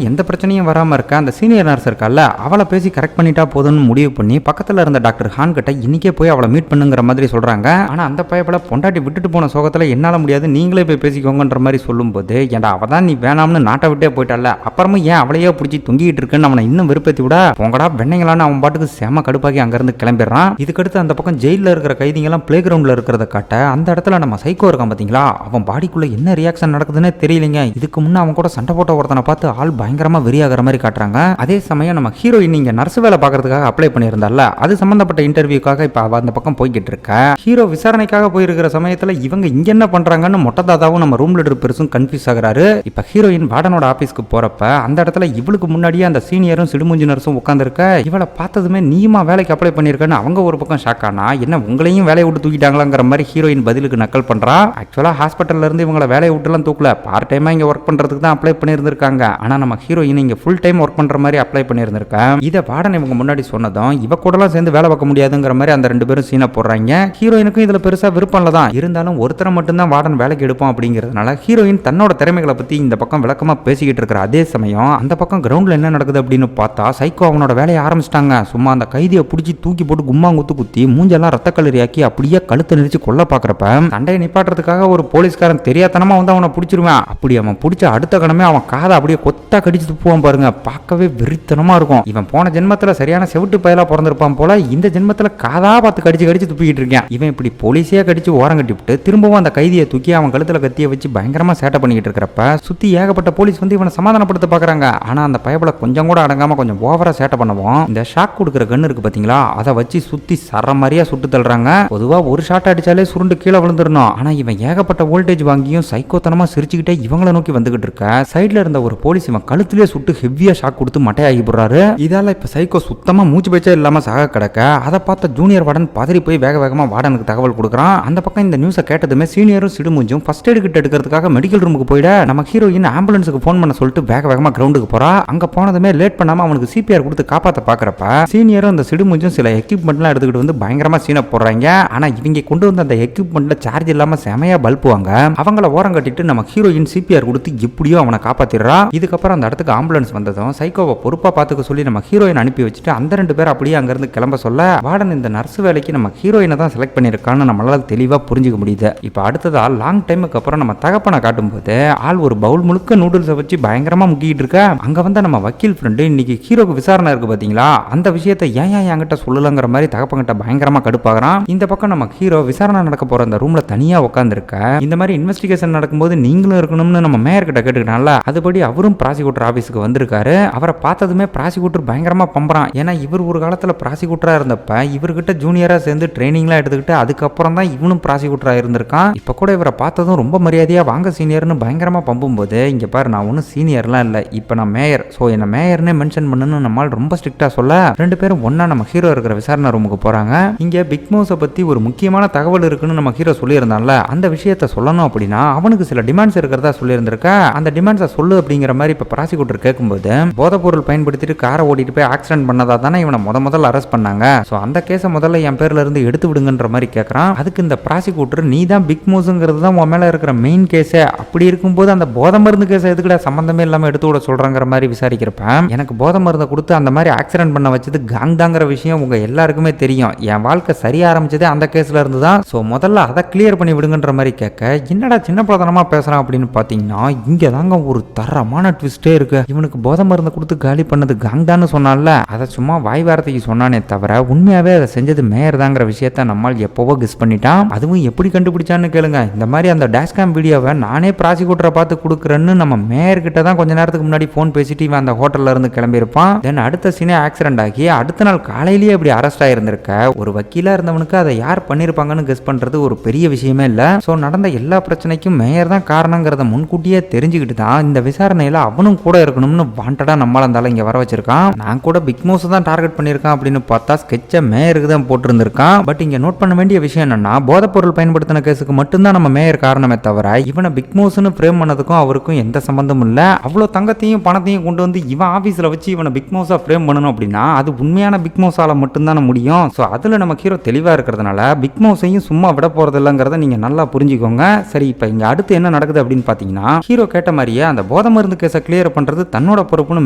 எந்த பிரச்சனையும் வராம இருக்க அந்த சீனியர் நர்ஸ் இருக்கல்ல அவளை பேசி கரெக்ட் பண்ணிட்டா போதும்னு முடிவு பண்ணி பக்கத்துல இருந்த டாக்டர் ஹான் கிட்ட இன்னைக்கே போய் அவளை மீட் பண்ணுங்கிற மாதிரி சொல்றாங்க. ஆனா அந்த பயப்பட பொண்டாட்டி விட்டுட்டு போன சோகத்துல என்னால முடியாது, நீங்களே போய் பேசிக்கோங்கன்ற மாதிரி சொல்லும் போது ஏன்டா அவதான் நீ வேணாம்னு நாட்டை விட்டே போயிட்டால, அப்புறமும் ஏன் அவளையே பிடிச்சி தொங்கிட்டு இருக்குன்னு அவனை இன்னும் விருப்பத்தி விட போங்கடா வெண்ணைங்களான்னு அவன் பாட்டுக்கு செம கடுப்பாக்கி அங்கிருந்து கிளம்பிடுறான். இதுக்கடுத்து அந்த பக்கம் ஜெயில இருக்கிற கைதிங்கெல்லாம் பிளே கிரவுண்ட்ல இருக்கிறத காட்ட அந்த இடத்துல நம்ம சைக்கோ இருக்கான் பாத்தீங்களா, அவன் பாடிக்குள்ள என்ன ரியாக்ஷன் நடக்குதுன்னு தெரியலங்க. இதுக்கு முன்ன அவன் கூட சண்டை போட்ட ஒருத்தனை பார்த்து ஆள் பயங்கரமா வெறியாகிற மாதிரி காட்டுறாங்க. அதே சமயம் நம்ம ஹீரோயின் இங்க நர்ஸ் வேலை பார்க்கறதுக்காக அப்ளை பண்ணியிருந்தால அது சம்பந்தப்பட்ட இன்டர்வியூக்காக இப்ப அவ அந்த பக்கம் போய்கிட்டு இருக்க. ஹீரோ விசாரணைக்காக போயிருக்கிற சமயத்துல இவங்க இங்க என்ன பண்றாங்கன்னு மொட்டை தாதாவும் நம்ம ரூம் லீடர் பெருசும் கன்ஃபியூஸ் ஆகுறாரு. இப்ப ஹீரோயின் வார்டனோட ஆபீஸ்க்கு போறப்ப அந்த இடத்துல இவளுக்கு முன்னாடியே அந்த சீனியரும் சிடுமூஞ்சி நர்ஸும் உட்காந்துருக்க. இவளை பார்த்ததுமே நீமா வேலைக்கு அப்ளை பண்ணிருக்கன்னு அவங்க ஒரு பக்கம் ஷாக் ஆனா, என்ன உங்களையும் வேலையை விட்டு தூக்கிட்டாங்களாங்கிற மாதிரி ஹீரோயின் பதிலுக்கு நக்கல் பண்றா. ஆக்சுவலா ஹாஸ்பிட்டல்ல இருந்து இவங்களை வேலையை விட்டுலாம் தூக்கல, பார்ட் டைமா இங்க ஒர்க் பண்றதுக்கு தான் அப்ளை பண்ணியிருந்திருக்காங்க. ஆனா நம்ம ஹீரோயின் இங்க ஃபுல் டைம் ஒர்க் பண்ற மாதிரி அப்ளை பண்ணியிருந்திருக்கேன். இதை வார்டன் இவங்க முன்னாடி சொன்னதும் இவ கூடலாம் சேர்ந்து வேலை பார்க்க முடியாதுங்கிற மாதிரி அந்த ரெண்டு பேரும் சீனை போடுறாங்க. ஹீரோயினுக்கும் இதுல பெருசா விருப்பம் இல்லதான், இருந்தாலும் ஒருத்தரை மட்டும்தான் வார்டன் வேலைக்கு எடுப்போம் அப்படிங்கிறதுனால ஹீரோயின் தன்னோட திறமைகளை பத்தி இந்த பக்கம் விளக்கமா பேசிக்கிட்டு இருக்கிற அதே சமயம் அந்த பக்கம் கிரவுண்ட்ல என்ன நடக்குது அப்படின்னு பார்த்தா சைக்கோ அவனோட வேலையை ஆரம்பிச்சிட்டாங்க. சும்மா அந்த கைதியை பிடிச்சி தூக்கி போட்டு கும்மாங்குத்து குத்தி மூஞ்செல்லாம் ரத்த கல்லறியாக்கி அப்படியே கழுத்தை நெரிச்சு கொல்ல பாக்குறப்ப சண்டையை நிப்பாட்டுறதுக்காக ஒரு போலீஸ்காரன் தெரியாதனமா வந்து அவனை பிடிச்சிருவான். அப்படி அவன் பிடிச்ச அடுத்த கணமே அவன் காதை அப்படியே கொத்தா கடிச்சு துப்புவான் பாருங்க, பார்க்கவே வெறித்தனமா இருக்கும். இவன் போன ஜென்மத்துல சரியான செவிட்டு பயலா பிறந்திருப்பான் போல, இந்த ஜென்மத்துல காதா பார்த்து கடிச்சு கடிச்சு துப்பிக்கிட்டு இருக்கான். இவன் இப்படி போலீஸே கடிச்சு ஓரம் கட்டிவிட்டு திரும்பவும் அந்த கைதியை தூக்கி அவன் கழுத்துல கத்திய வச்சு பயங்கரமா சேட்டை பண்ணிக்கிட்டு இருக்கிறப்ப சுத்தி ஏகப்பட்ட போலீஸ் வந்து இவனை சமாதானப்படுத்த பாக்குறாங்க. ஆனா அந்த பயபல கொஞ்சம் கூட அடங்காம கொஞ்சம் ஓவரா சேட்டை பண்ணுவோம். இந்த ஷாக் கொடுக்குற கன் இருக்கு பாத்தீங்களா, அதை வச்சு சுத்தி சர மாதிரியா சுட்டு தள்ளுறாங்க. பொதுவா ஒரு ஷாட் அடிச்சாலே சுருண்டு கீழே விழுந்துடணும். ஆனா இவன் ஏகப்பட்ட வோல்டேஜ் வாங்கியும் சைக்கோத்தனமா சிரிச்சுக்கிட்டே இவங்களை நோக்கி வந்துகிட்டு இருக்க. சைட்ல இருந்த ஒரு போலீஸ் இவன் கழுத்திலே சுட்டு ஹெவியா ஷாக் கொடுத்து மட்டையாகி போடுறாரு. இதால இப்ப சைக்கோ சுத்தமா மூச்சு பேச்சே இல்லாம சாக கிடக்க. அதை பார்த்த ஜூனியர் வார்டன் பதறி போய் வேக வேகமா வார்டனுக்கு தகவல் கொடுக்குறான். அந்த பக்கம் இந்த நியூஸை கேட்டதுமே சீனியரும் சிடுமூஞ்சும் ஃபர்ஸ்ட் எய்ட் கிட்ட எடுக்கிறதுக்காக மெடிக்கல் ரூமுக்கு போயிட நம்ம ஹீரோயின் ஆம்புலன்ஸுக்கு போன் பண்ண சொல்லிட்டு வேக வேகமா கிரவுண்டுக்கு போறா. அங்க போனதுமே லேட் பண்ணாம அவனுக்கு சிபிஆர் கொடுத்து காப்பாத்த பாக்குறப்ப சீனியரும் அந்த சிடுமூஞ்சும் சில எக்யூப்மெண்ட்லாம் எடுத்துக்கிட்டு வந்து பயங்கரமா சீனை போடுறாங்க. ஆனா இவங்க கொண்டு வந்த அந்த எக்யூப்மெண்ட்ல சார்ஜ் இல்லாம செமையா பல்புவாங்க. அவங்கள ஓரம் கட்டிட்டு நம்ம ஹீரோயின் சிபிஆர் கொடுத்து எப்படியோ அவனை காப்பாத்திடுறா. இதுக்கப்புறம் அந்த இடத்துக்கு ஆம்புலன்ஸ் வந்ததும் சைக்கோவை பொறுப்பா பாத்துக்க சொல்லி நம்ம ஹீரோயின் அனுப்பி வச்சுட்டு அந்த ரெண்டு பேர் அப்படியே அங்கிருந்து கிளம்ப சொல்ல வார்டன் இந்த நர்ஸ் வேலைக்கு நம்ம ஹீரோயினை தான் செலக்ட் பண்ணிருக்கான்னு நம்மளால தெளிவா புரிஞ்சுக்க முடியுது. இப்ப அடுத்ததா லாங் டைமுக்கு அப்புறம் நம்ம தகப்பனை காட்டும் போது ஆள் ஒரு பவுல் முழுக்க நூடுல்ஸை வச்சு பயங்கரமா முக்கிட்டு இருக்க. அங்க வந்து நம்ம வக்கீல் ஃப்ரெண்டு இன்னைக்கு ஹீரோக்கு விசாரணை இருக்கு பாத்தீங்களா, அந்த விஷயத்தை ஏன் என்கிட்ட சொல்லலங்கிற மாதிரி தகப்பங்கிட்ட பயங்கரமா கடுப்பாகிறான். இந்த பக்கம் நம்ம ஹீரோ விசாரணை நடக்க போற அந்த ரூம்ல தனியா உட்காந்துருக்க. இந்த மாதிரி இன்வெஸ்டிகேஷன் நடக்கும்போது நீங்களும் இருக்கணும்னு நம்ம மேயர் கிட்ட கேட்டுக்கிட்டால, அதுபடி அவரும் ப்ராசிக்யூட்டர் ஆபீஸ்க்கு வந்திருக்காரு. அவரை பார்த்ததுமே ப்ராசிக்யூட்டர் பயங்கரமா பம்பறான். ஏன்னா இவர் ஒரு காலத்துல ப்ராசிக்யூட்டரா இருந்தப்ப இவர்கிட்ட ஜூனியரா சேர்ந்து ட்ரைனிங்லாம் எடுத்துக்கிட்டு அதுக்கப்புறம் தான் இவனும் ப்ராசிக்யூட்டரா இருந்திருக்கான். இப்ப கூட இவரை பார்த்ததும் ரொம்ப மரியாதையா வாங்க சீனியர்னு பயங்கரமா பம்பும் போது இங்க பாரு நான் ஒன்னும் சீனியர்லாம் இல்ல, இப்ப நான் மேயர், சோ என்ன மேயர்னே மென்ஷன் பண்ணணும்னு நம்மால் ரொம்ப ஸ்ட்ரிக்டா சொல்ல ரெண்டு பேரும் ஒன்னா நம்ம ஹீரோ இருக்கிற விசாரணை ரூமுக்கு போறாங்க. இங்க பிக் மவுஸை பத்தி ஒரு முக்கியமான தகவல் இருக்குன்னு நம்ம ஹீரோ சொல்லியிருந்தான்ல, அந்த விஷயத்த சொல்லணும் அப்படின்னா அவனுக்கு சில டிமாண்ட்ஸ் இருக்கிறதா சொல்லியிருந்திருக்க. அந்த டிமாண்ட்ஸை சொல்லு அப்படிங்கிற மாதிரி இப்ப ப்ராசிக்யூட்டர் கேட்கும்போது போதைப் பொருள் பயன்படுத்திட்டு காரை ஓட்டிட்டு போய் ஆக்சிடென்ட் பண்ணதா தானே இவனை முதல்ல அரெஸ்ட் பண்ணாங்க, சோ அந்த கேஸை முதல்ல என் பேர்ல இருந்து எடுத்து விடுங்கன்ற மாதிரி கேட்கறான். அதுக்கு இந்த ப்ராசிக்யூட்டர் நீ தான் பிக் மவுஸ்ங்கிறது தான் உன் மேல இருக்கிற மெயின் கேஸே, அப்படி இருக்கும்போது அந்த போதை மருந்து கேஸை எதுக்குடா சம்பந்தமே இல்லாம எடுத்து விட சொல்றாங்கிற மாதிரி விசாரிக்கிறப்ப எனக்கு போதை மருந்தை கொடுத்து அந்த மாதிரி ஆக்சிடென்ட் பண்ண வச்சது காங் தாங்கிற விஷயம் உங்க எல்லாருக்குமே தெரியும், என் வாழ்க்கை சரியா ஆரம்பிச்சதே அந்த கேஸ்ல இருந்து தான், சோ முதல்ல அதை கிளியர் பண்ணி விடுங்கன்ற மாதிரி கேட்க என்னடா சின்ன பிரதனமா பேசுறான் அப்படின்னு பாத்தீங்கன்னா இங்க தாங்க ஒரு தரமான ட்விஸ்டே இருக்கு. இவனுக்கு போதை மருந்து கொடுத்து காலி பண்ணது காங் தான்னு சொன்னால அதை சும்மா வாய் வார்த்தைக்கு சொன்னானே தவிர உண்மையாவே அதை செஞ்சது மேயர் தாங்கிற விஷயத்த நம்மால் எப்பவோ கெஸ் பண்ணிட்டான். அதுவும் எப்படி கண்டுபிடிச்சான்னு கேளுங்க. இந்த மாதிரி அந்த டேஷ்காம் வீடியோவை நானே ப்ராசிக்யூட்டரை பார்த்து கொடுக்குறேன்னு நம்ம மேயர் கிட்ட தான் கொஞ்ச நேரத்துக்கு முன்னாடி போன் பேசிட்டு இவன் அந்த ஹோட்டல்ல இருந்து கிளம்பி இருப்பான். தென் அடுத்த சீனே ஆக்சிடென்ட் ஆகி அடுத்த நாள் காலையிலேயே இப்படி அரெஸ்ட் ஆயிருந்திருக்க. ஒரு வக்கீலா இருந்தவனுக்கு அதை யார் பண்ணிருப்பாங்கன்னு கெஸ் பண்றது ஒரு பெரிய விஷயமே இல்ல. சோ நடந்த எல்லா பிரச்சனைக்கும் மேயர் தான் காரணங்கிறத முன்கூட்டியே தெரிஞ்சுக்கிட்டு தான் இந்த விசாரணையில அவனும் கூட இருக்கணும்னு வாண்டடா நம்மளால இருந்தாலும் இங்க வர வச்சிருக்கான். நான் கூட பிக் மவுஸ் தான் டார்கெட் பண்ணிருக்கான் அப்படின்னு பார்த்தா ஸ்கெட்சை மேயருக்கு தான் போட்டிருந்திருக்கான். பட் இங்க நோட் பண்ண வேண்டிய விஷயம் என்னன்னா போதைப் பொருள் பயன்படுத்தின கேஸுக்கு மட்டும்தான் நம்ம மேயர் காரணமே தவிர இவனை பிக் மவுஸ்னு ஃப்ரேம் பண்ணதுக்கும் அவருக்கும் எந்த சம்பந்தமும் இல்ல. அவ்வளவு தங்கத்தையும் பணத்தையும் கொண்டு வந்து இவன் ஆபீஸ்ல வச்சு இவனை பிக் மவுஸா ஃப்ரேம் பண்ணணும் அப்படின்னா அது உண்மையான பிக் மவுஸால மட்டும்தான முடியும். சோ அதுல நம்ம ஹீரோ தெளிவா இருக்கிறதுனால பிக் மவுஸையும் சும்மா விட போறது இல்லைங்கிறத நீங்க நல்லா புரிஞ்சுக்கோங்க. சரி, இப்ப இங்க அடுத்து என்ன நடக்குது அப்படின்னு பாத்தீங்கன்னா ஹீரோ கேட்ட மாதிரியே அந்த போதை மருந்து கேஸை கிளியர் பண்றது தன்னோட பொறுப்புன்னு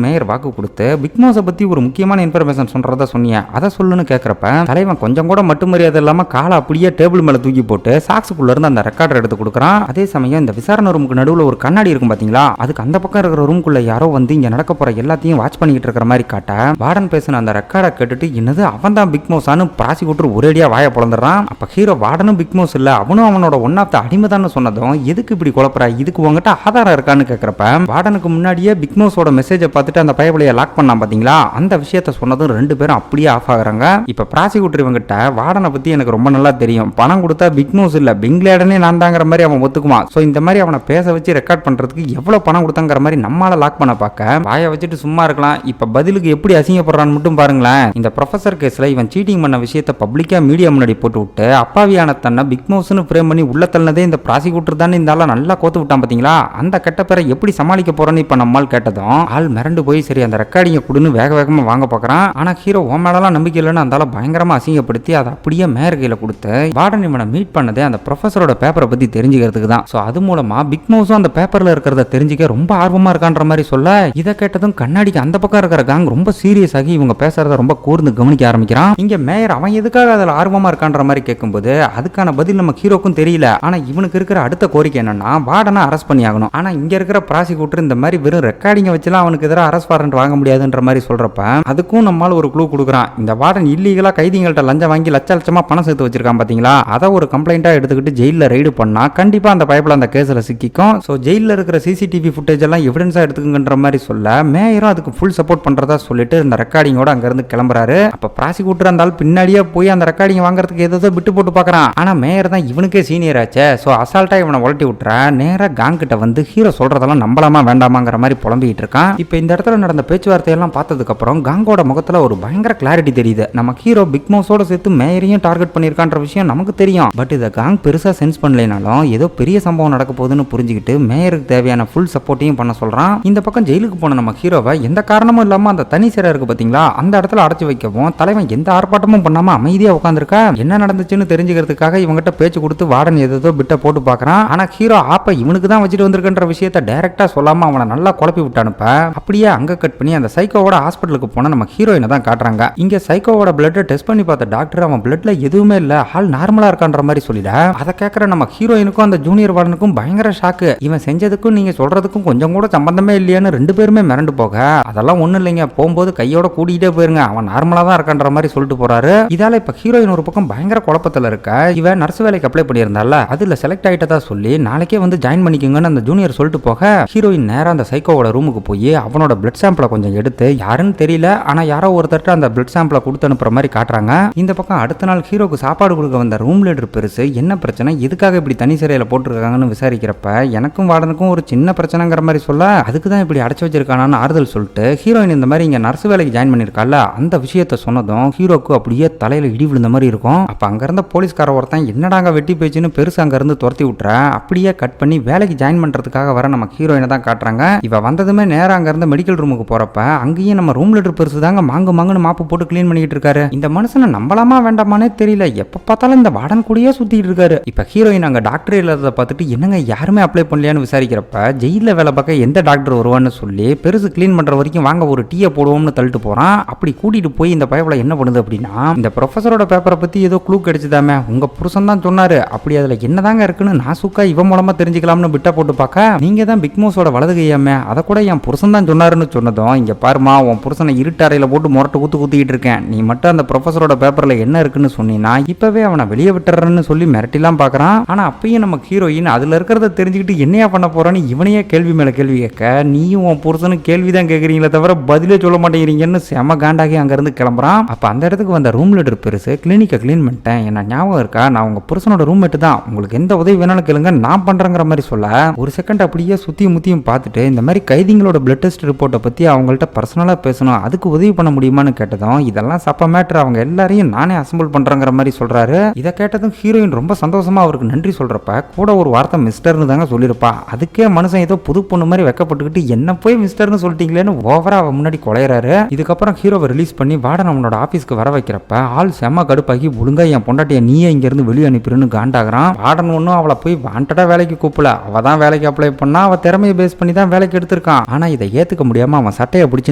மேயர் வாக்கு கொடுத்து பிக் மாஸை பத்தி ஒரு முக்கியமான இன்ஃபர்மேஷன் சொல்றதா சொன்னீங்க, அதை சொல்லுன்னு கேட்கறப்ப தலைவன் கொஞ்சம் கூட மட்டும் மரியாதை இல்லாம காலை அப்படியே டேபிள் மேல தூக்கி போட்டு சாக்ஸுக்குள்ள இருந்து அந்த ரெக்கார்டர் எடுத்து கொடுக்குறான். அதே சமயம் இந்த விசாரணை ரூமுக்கு நடுவுல ஒரு கண்ணாடி இருக்கும் பாத்தீங்களா, அதுக்கு அந்த பக்கம் இருக்கிற ரூமுக்குள்ள யாரோ வந்து இங்க நடக்க போற எல்லாத்தையும் வாட்ச் பண்ணிட்டு இருக்கிற மாதிரி காட்ட வார்டன் பேசின அந்த ரெக்கார்டை கேட்டுட்டு என்னது அவன் தான் பிக் மவுஸானு ப்ராசிக்யூட்டர் ஒரேடியா வாய பொளந்துறான். அப்ப ஹீரோ வார்டனும் பிக் மவுஸ் இல்ல, அவனும் அவனோட ஒன் ஆஃப் த அடிமைதான்னு சொன்னதும் எதுக்கு இப்படி குழப்பற, இதுக்கு உங்ககிட்ட ஆதாரம் இருக்கான்னு கேட்கறப்ப வார்டனுக்கு முன்னாடியே பிக் மவுஸோட மெசேஜை பார்த்துட்டு அந்த பயபலையை லாக் பண்ணா பாத்தீங்களா, அந்த விஷயத்த சொன்னதும் ரெண்டு பேரும் அப்படியே ஆஃப் ஆகுறாங்க. இப்ப ப்ராசிக்யூட்டர் இவங்கிட்ட வார்டனை பத்தி எனக்கு ரொம்ப நல்லா தெரியும், பணம் கொடுத்தா பிக் மவுஸ் இல்ல பிங்லேடனே நான் தாங்கிற மாதிரி அவன் ஒத்துக்குவான். சோ இந்த மாதிரி அவனை பேச வச்சு ரெக்கார்ட் பண்றதுக்கு எவ்வளவு பணம் கொடுத்தாங்கிற மாதிரி நம்மால லாக் பண்ண பார்க்க வாயை வச்சுட்டு சும்மா இருக்கலாம். இப்ப பதிலுக்கு எப்படி அசிங்கப்படுறான்னு மட்டும் பாருங்களேன். இந்த ப்ரொஃபசர் கேஸ்ல இவன் சீட்டிங் பண்ண விஷயத்தை பப்ளிக்கா மீடியா முன்னாடி போட்டு விட்டு அப்பாவியான தன்னை பிக் மவுஸ்னு ஃப்ரேம் பண்ணி உள்ள தள்ளனதே இந்த ப்ராசிக்யூட்டர் தான் இந்த ஆள நல்லா கோத்து விட்டான் பாத்தீங்களா. அந்த கெட்ட பேரை எப்படி சமாளிக்க போறேன்னு இப்ப நம்மால் கேட்டதும் ஆள் மிரண்டு போய் சரி அந்த ரெக்கார்டிங்க கொடுன்னு வேக வேகமா வாங்க பாக்குறான். ஆனா ஹீரோ உன் மேலாம் நம்பிக்கை இல்லைன்னு அந்த ஆள பயங்கரமா அசிங்கப்படுத்தி அதை அப்படியே மேயர் கையில கொடுத்து வார்டன் இவனை மீட் பண்ணதே அந்த ப்ரொஃபசரோட பேப்பரை பத்தி தெரிஞ்சுக்கிறதுக்கு தான். சோ அது மூலமா பிக் மவுஸும் அந்த பேப்பர்ல இருக்கிறத தெரிஞ்சுக்க ரொம்ப ஆர்வமா இருக்கான்ற மாதிரி சொல்ல இதை கேட்டதும் கண்ணாடிக்கு அந்த பக்கம் இருக்கிற காங் ரொம்ப சீரியஸ் ஆகி இவங்க பேசுறத ரொம்ப கூர்ந்து கவனிக்க ஆரம்பிக்கிறான். இங்க மேயர் அவன் எதுக்காக அதுல ஆர்வமா இருக்கான்ற மாதிரி கேட்கும்போது அதுக்கான பதில் நம்ம ஹீரோக்கும் தெரியல. ஆனா இவனுக்கு இருக்கிற அடுத்த கோரிக்கை என்னன்னா வார்டனை அரெஸ்ட் பண்ணி ஆகணும். ஆனா இங்க இருக்கிற ப்ராசிக்யூட்டர் இந்த மாதிரி வெறும் ரெக்கார்டிங்க வச்சுலாம் அவனுக்கு எதிராக அரெஸ்ட் வாரண்ட் வாங்க முடியாதுன்ற மாதிரி சொல்றப்ப அதுக்கும் நம்மால ஒரு க்ளூ கொடுக்குறான். இந்த வார்டன் இல்லீகலா கைதிகள்கிட்ட லஞ்சம் வாங்கி லட்ச லட்சமா பணம் சேர்த்து வச்சிருக்கான் பாத்தீங்களா, அதை ஒரு கம்ப்ளைண்டா எடுத்துக்கிட்டு ஜெயில ரைடு பண்ணா கண்டிப்பா அந்த பைப்ல அந்த கேஸ்ல சிக்கிக்கும். சோ ஜெயில இருக்கிற சிசிடிவி ஃபுட்டேஜ் எல்லாம் எவிடன்ஸா எடுத்துக்கங்கன்ற மாதிரி சொல்ல மேயரும் அதுக்கு ஃபுல் சப்போர்ட் பண்றதா சொல்லிட்டு இந்த ரெக்கார்டிங்கோட அங்க இருந்து கிளம்புறாரு. அப்ப ப்ராசிக்யூட்டர் இருந்தாலும் பின்னாடியே போய் அந்த ரெக்கார்டிங் வாங்குறதுக்கு ஏதோ விட்டு போட்டு பாக்குறான். ஆனா மேயர் தான் இவனுக்கே சீனியர் ஆச்சே. சோ அசால்ட்டா இவனை உலட்டி விட்டுற நேரா காங் கிட்ட வந்து ஹீரோ சொல்றதெல்லாம் நம்பலாமா வேண்டாமாங்கிற மாதிரி புலம்பிட்டு இருக்கான். இப்ப இந்த இடத்துல நடந்த பேச்சுவார்த்தை எல்லாம் பார்த்ததுக்கு அப்புறம் காங்கோட முகத்துல ஒரு பயங்கர கிளாரிட்டி தெரியுது. நம்ம ஹீரோ பிக் மவுஸோட சேர்த்து மேயரையும் டார்கெட் பண்ணிருக்கான்ற விஷயம் நமக்கு தெரியும். பட் இதை காங் பெருசா சென்ஸ் பண்ணலைனாலும் ஏதோ பெரிய சம்பவம் நடக்க போகுதுன்னு புரிஞ்சுக்கிட்டு மேயருக்கு தேவையான ஃபுல் சப்போர்ட்டையும் பண்ண சொல்றான். இந்த பக்கம் ஜெயிலுக்கு போன நம்ம ஹீரோவை எந்த காரணமும் இல்லாம அந்த தனி சிறை இருக்கு பாத்தீங்களா, அந்த இடத்துல அடைச்சு வைக்கவும் தலைவன் எந்த ஆர்ப்பாட்டமும் பண்ணாம அமைதியா உட்காந்துருக்கா. என்ன நடந்துச்சுன்னு தெரிஞ்சுக்கிறதுக்காக இவங்கிட்ட பேச்சு கொடுத்து வார்டன் ஏதோ பிட்ட போட்டு பாக்குறான். ஆனா ஹீரோ ஆப்ப இவனுக்கு தான் வச்சுட்டு வந்திருக்கின்ற விஷயத்த டைரக்டா சொல்லாம அவனை நல்லா குழப்பி விட்டானுப்ப. அப்படியே அங்க கட் பண்ணி அந்த சைக்கோவோட ஹாஸ்பிட்டலுக்கு போன நம்ம ஹீரோயினை தான் காட்டுறாங்க. இங்க சைக்கோவோட பிளட்டை டெஸ்ட் பண்ணி பார்த்த டாக்டர் அவன் பிளட்ல எதுவுமே இல்ல, ஆள் நார்மலா இருக்கான்ற மாதிரி சொல்லிட அதை கேட்கற நம்ம ஹீரோயினுக்கும் அந்த ஜூனியர் வார்டனுக்கும் பயங்கர ஷாக்கு. இவன் செஞ்சதுக்கும் நீங்க சொல்றதுக்கும் கொஞ்சம் கூட சம்பந்தமே இல்லையான்னு ரெண்டு பேருமே மிரண்டு போக அதெல்லாம் ஒண்ணு இல்லைங்க, போகும்போது கையோட கூட்டிகிட்டே போயிருங்க, அவன் நார்மலா தான் இருக்கான்ற மாதிரி சொல்லிட்டு போறாரு. இதால இப்ப ஹீரோயின் ஒரு பக்கம் பயங்கர குழப்பத்துல இருக்க. இவன் நர்ஸ் வேலைக்கு அப்ளை பண்ணியிருந்தால அதுல செலக்ட் ஆயிட்டதா சொல்லி நாளைக்கே வந்து ஜாயின் பண்ணிக்கோங்கன்னு அந்த ஜூனியர் சொல்லிட்டு போக ஹீரோயின் நேரா அந்த சைக்கோவோட ரூமுக்கு போய் அவனோட பிளட் சாம்பிளை கொஞ்சம் எடுத்து யாருன்னு தெரியல ஆனா யாரோ ஒருத்தர் அந்த பிளட் சாம்பிளை கொடுத்து அனுப்புற மாதிரி காட்டுறாங்க. இந்த பக்கம் அடுத்த நாள் ஹீரோக்கு சாப்பாடு கொடுக்க வந்த ரூம் லீடர் பெருசு என்ன பிரச்சனை எதுக்காக இப்படி தனி சிறையில போட்டுருக்காங்கன்னு விசாரிக்கிறப்ப எனக்கும் வார்டனுக்கும் ஒரு சின்ன பிரச்சனைங்கிற மாதிரி சொல்ல அதுக்கு தான் இப்படி அடைச்சு வச்சிருக்கானான்னு ஆறுதல் சொல்லிட்டு ஹீரோயின் இந்த மாதிரி இங்க நர்ஸ் வேலைக்கு ஜாயின் பண்ணிருக்கால அந்த விஷயத்த சொன்னதும் ஹீரோக்கு அப்படியே தலையில இடி விழுந்த மாதிரி இருக்கும். அப்ப அங்க இருந்த போலீஸ்கார ஒருத்தன் என்னடாங்க வெட்டி பேச்சுன்னு பெருசு அங்க இருந்து துரத்தி விட்டுற அப்படியே கட் பண்ணி வேலைக்கு ஜாயின் பண்றதுக்காக வர நம்ம ஹீரோயினை தான் காட்டுறாங்க. இவ வந்ததுமே நேரம் அங்க இருந்த மெடிக்கல் ரூமுக்கு போறப்ப அங்கேயும் நம்ம ரூம் லீடர் பெருசு தாங்க மாங்குன்னு மாப்பு போட்டு கிளீன் பண்ணிட்டு இருக்காரு. இந்த மனுஷனை நம்பலாமா வேண்டாமானே தெரியல, எப்ப பார்த்தாலும் இந்த வார்டன் கூடயே சுத்திட்டு இருக்காரு. இப்ப ஹீரோயின் அங்க டாக்டர் இல்லாத பார்த்துட்டு என்னங்க யாருமே அப்ளை பண்ணலையான்னு விசாரிக்கிறப்ப ஜெயில வேலை பார்க்க எந்த டாக்டர் வருவான்னு சொல்லி பெருசு கிளீன் பண்ற வரைக்கும் வாங்க ஒரு டீயை போடுவோம்னு தள்ளிட்டு போறான். அப்படி கூட்டிட்டு போய் இந்த பயவுல என்ன பண்ணுது அப்படின்னா இந்த ப்ரொஃபசரோட பேப்பரை பத்தி ஏதோ க்ளூ கிடைச்சதாமே உங்க புருஷன் தான் சொன்னாரு, அப்படி அதுல என்னதாங்க இருக்குன்னு நாசுக்கா இவன் மூலமா தெரிஞ்சுக்கலாம்னு விட்டா போட்டு பார்க்க நீங்க தான் பிக் மவுஸோட வலது கையாமே அதை கூட என் புருஷன் தான் சொன்னாருன்னு சொன்னதும் இங்க பாருமா உன் புருஷனை இருட்டறையில போட்டு முரட்டு குத்திக்கிட்டு இருக்கேன், நீ மட்டும் அந்த ப்ரொஃபசரோட பேப்பர்ல என்ன இருக்குன்னு சொன்னீங்கன்னா இப்பவே அவனை வெளியே விட்டுறன்னு சொல்லி மிரட்டிலாம் பாக்குறான். ஆனா அப்பயும் நம்ம ஹீரோயின் அதுல இருக்கிறத தெரிஞ்சுக்கிட்டு என்னையா பண்ண போறான்னு இவனையே கேள்வி மேல கேள்வி கேட்க நீயும் உன் புருஷனும் கேள்விதான் கேட்கறீங்களே தவிர பதிலே சொல்ல மாட்டேங்கிறீங்கன்னு செம காண்டாகி அங்க இருந்து கிளம்புறான். அப்ப அந்த இடத்துக்கு வந்த ரூம் லீடர் பெருசு கிளினிக்கை கிளீன் பண்ணிட்டேன், என்ன ஞாபகம் இருக்கா நான் உங்க புருஷனோட ரூம்மேட் தான், உங்களுக்கு எந்த உதவி வேணாலும் கேளுங்க நான் பண்றேங்கிற மாதிரி சொல்ல ஒரு செகண்ட் அப்படியே சுத்தியும் முத்தியும் பார்த்துட்டு இந்த மாதிரி கைதிங்களோட பிளட் டெஸ்ட் ரிப்போர்ட்டை பத்தி அவங்கள்ட்ட பர்சனலா பேசணும் அதுக்கு உதவி பண்ண முடியுமான்னு கேட்டதும் இதெல்லாம் சப்ப மேட்டர் அவங்க எல்லாரையும் நானே அசம்பிள் பண்றேங்கிற மாதிரி சொல்றாரு. இதை கேட்டதும் ஹீரோயின் ரொம்ப சந்தோஷமா அவருக்கு நன்றி சொல்றப்ப கூட ஒரு வார்த்தை மிஸ்டர்னு தாங்க சொல்லியிருப்பா. அதுக்கே மனுஷன் ஏதோ புது பொண்ணு மாதிரி வெக்கப்பட்டுக்கிட்டு என்ன போய் மிஸ்டர்னு சொல்லிட்டீங்களேன்னு ஓவரா அவன் முன்னாடி கொலையறாரு. இதுக்கப்புறம் ஹீரோவை ரிலீஸ் பண்ணி வார்டன் அவனோட ஆபீஸ்க்கு வர வைக்கிறப்ப ஆள் செம்ம கடுப்பாகி ஒழுங்கா என் பொண்டாட்டிய நீயே இங்க இருந்து வெளியே அனுப்பிடுன்னு காண்டாகிறான். வார்டன் ஒன்னும் அவளை போய் வாண்டடா வேலைக்கு கூப்பிடல, அவ தான் வேலைக்கு வேலைக்கு அப்ளை பண்ணா அவன் திறமையை பேஸ் பண்ணி தான் வேலைக்கு எடுத்திருக்கான். ஆனா இதை ஏத்துக்க முடியாம அவன் சட்டையை பிடிச்சி